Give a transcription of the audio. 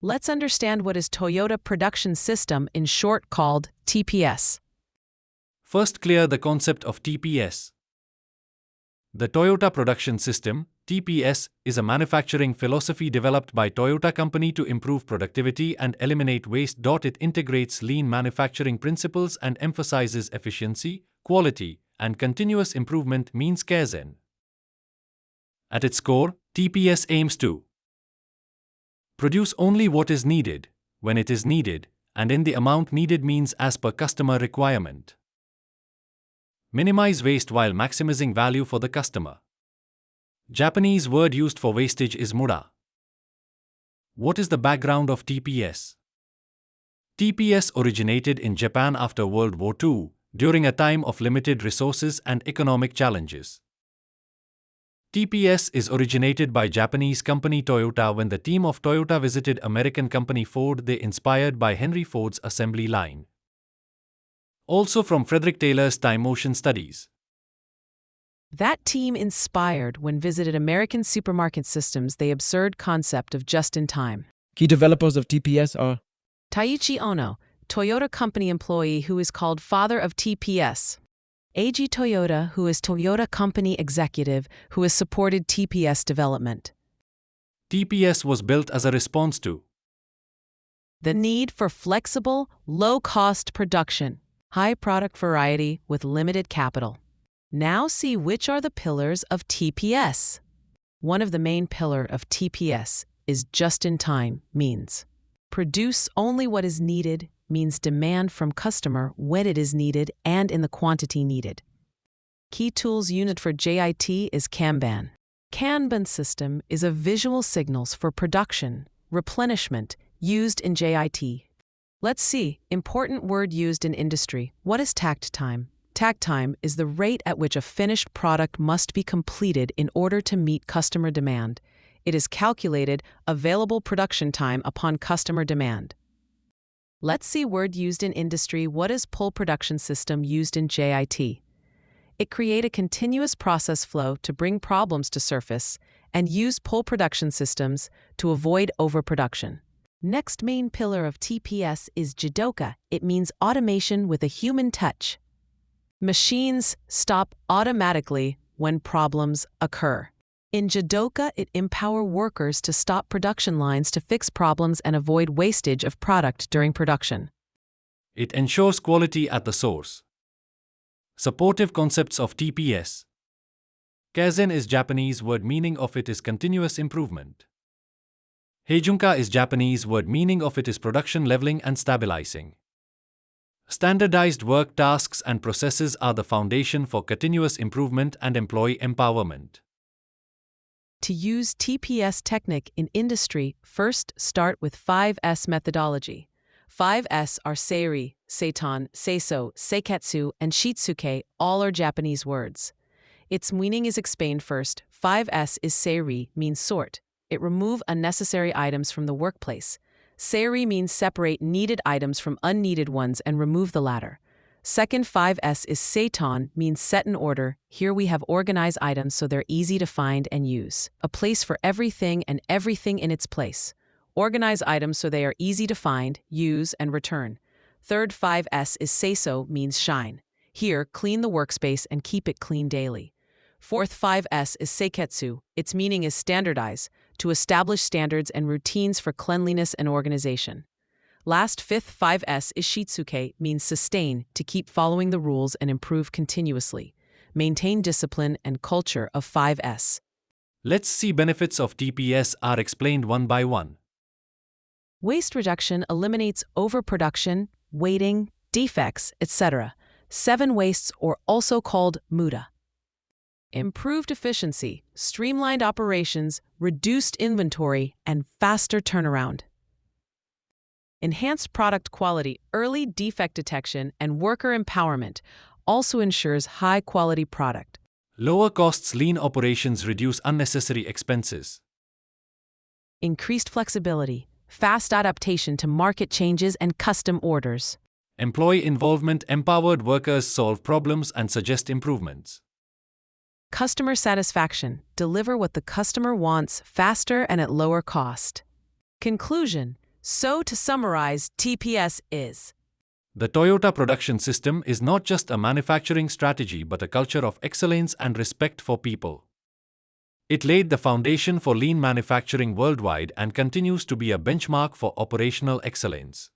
Let's understand what is Toyota Production System, in short called TPS. First, clear the concept of TPS. The Toyota Production System, TPS, is a manufacturing philosophy developed by Toyota Company to improve productivity and eliminate waste. It integrates lean manufacturing principles and emphasizes efficiency, quality, and continuous improvement, means Kaizen. At its core, TPS aims to produce only what is needed, when it is needed, and in the amount needed, means as per customer requirement. Minimize waste while maximizing value for the customer. Japanese word used for wastage is mura. What is the background of TPS? TPS originated in Japan after World War II, during a time of limited resources and economic challenges. TPS is originated by Japanese company Toyota. When the team of Toyota visited American company Ford, they inspired by Henry Ford's assembly line. Also from Frederick Taylor's time motion studies. That team inspired when visited American supermarket systems the absurd concept of just-in-time. Key developers of TPS are Taiichi Ono, Toyota company employee who is called father of TPS. Eiji Toyoda, who is Toyota company executive who has supported TPS development. TPS was built as a response to the need for flexible, low-cost production, high product variety with limited capital. Now see which are the pillars of TPS. One of the main pillars of TPS is just-in-time, means produce only what is needed, means demand from customer when it is needed and in the quantity needed. Key tools unit for JIT is Kanban. Kanban system is a visual signals for production, replenishment, used in JIT. Let's see, important word used in industry. What is takt time? Takt time is the rate at which a finished product must be completed in order to meet customer demand. It is calculated available production time upon customer demand. Let's see word used in industry. What is pull production system used in JIT? It create a continuous process flow to bring problems to surface and use pull production systems to avoid overproduction. Next main pillar of TPS is Jidoka. It means automation with a human touch. Machines stop automatically when problems occur. In Jidoka, it empower workers to stop production lines to fix problems and avoid wastage of product during production. It ensures quality at the source. Supportive concepts of TPS. Kaizen is Japanese word, meaning of it is continuous improvement. Heijunka is Japanese word, meaning of it is production leveling and stabilizing. Standardized work tasks and processes are the foundation for continuous improvement and employee empowerment. To use TPS technique in industry, first start with 5S methodology. 5S are seiri, seitan, seiso, seiketsu, and shitsuke, all are Japanese words. Its meaning is explained first. 5S is seiri, means sort. It remove unnecessary items from the workplace. Seiri means separate needed items from unneeded ones and remove the latter. Second, 5S is seitan, means set in order. Here we have organized items so they're easy to find and use. A place for everything and everything in its place. Organize items so they are easy to find, use, and return. Third, 5S is seiso, means shine. Here, clean the workspace and keep it clean daily. Fourth, 5S is seiketsu. Its meaning is standardize, to establish standards and routines for cleanliness and organization. Last, fifth, 5S is shitsuke, means sustain, to keep following the rules and improve continuously. Maintain discipline and culture of 5S. Let's see benefits of TPS are explained one by one. Waste reduction eliminates overproduction, waiting, defects, etc. 7 wastes are also called muda. Improved efficiency, streamlined operations, reduced inventory, and faster turnaround. Enhanced product quality, early defect detection, and worker empowerment also ensures high-quality product. Lower costs, lean operations reduce unnecessary expenses. Increased flexibility, fast adaptation to market changes and custom orders. Employee involvement, empowered workers solve problems and suggest improvements. Customer satisfaction, deliver what the customer wants faster and at lower cost. Conclusion, So, to summarize, TPS is The Toyota Production System is not just a manufacturing strategy but a culture of excellence and respect for people. It laid the foundation for lean manufacturing worldwide and continues to be a benchmark for operational excellence.